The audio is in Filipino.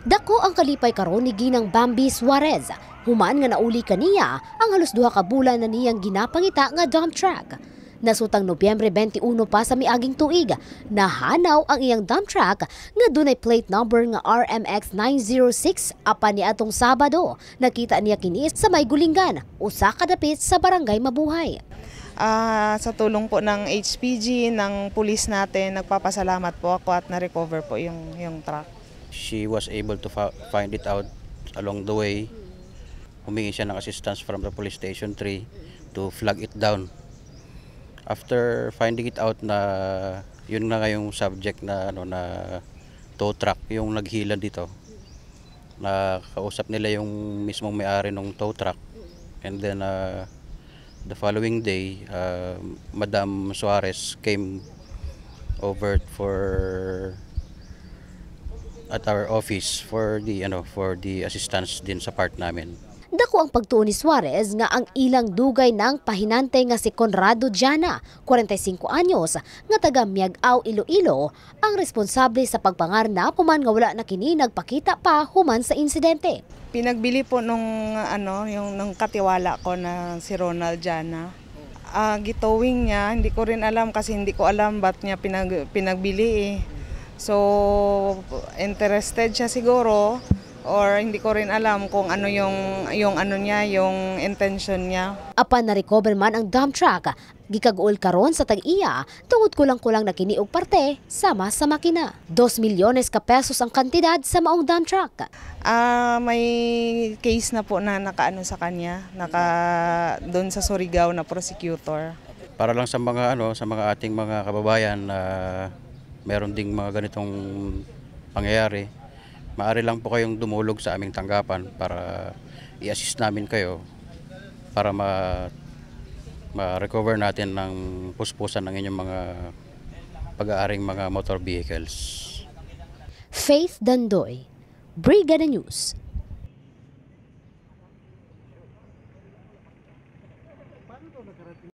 Dako ang kalipay karon ni Ginang Bambi Suarez. Human nga nauli kaniya ang halos duha ka bulan na niyang ginapangita nga dump truck. Nasutang Nobyembre 21 pa sa miaging tuig, nahanaw ang iyang dump truck nga dunay plate number nga RMX 906 apan niadtong Sabado. Nakita niya kini sa may Gulingan, usa ka dapit sa Barangay Mabuhay. Sa tulong po ng HPG, ng pulis natin, nagpapasalamat po ako at na-recover po yung truck. She was able to find it out along the way. Humingi siya ng assistance from the police station 3 to flag it down. After finding it out na yun na yung subject na na tow truck yung naghila dito. Nakausap nila yung mismong may-ari ng tow truck. And then the following day, Madam Suarez came over at our office for the assistance din sa part namin. Dako ang pagtuon ni Suarez nga ang ilang dugay ng pahinante nga si Conrado Diana, 45 anyos, nga taga Miag-Aw, Iloilo, ang responsable sa pagpangarna human nga wala na kini nagpakita pa human sa insidente. Pinagbili po nung katiwala ko na si Ronald Diana. Gitowing niya, hindi ko rin alam kasi hindi ko alam ba't niya pinagbili eh. So, interested siya siguro or hindi ko rin alam kung ano yung intention niya. Apan na-recover man ang dump truck, gikaguol karon sa tag-iya tungod kulang-kulang na kini og parte sama sa makina. 2 milyones ka pesos ang kantidad sa maong dump truck. May case na po na nakaano sa kanya, doon sa Surigao na prosecutor. Para lang sa mga sa mga ating mga kababayan na meron ding mga ganitong pangyayari, maaari lang po kayong dumulog sa aming tanggapan para i-assist namin kayo para ma-recover natin ng puspusan ng inyong mga pag-aaring mga motor vehicles. Faith Dandoy, Brigada News.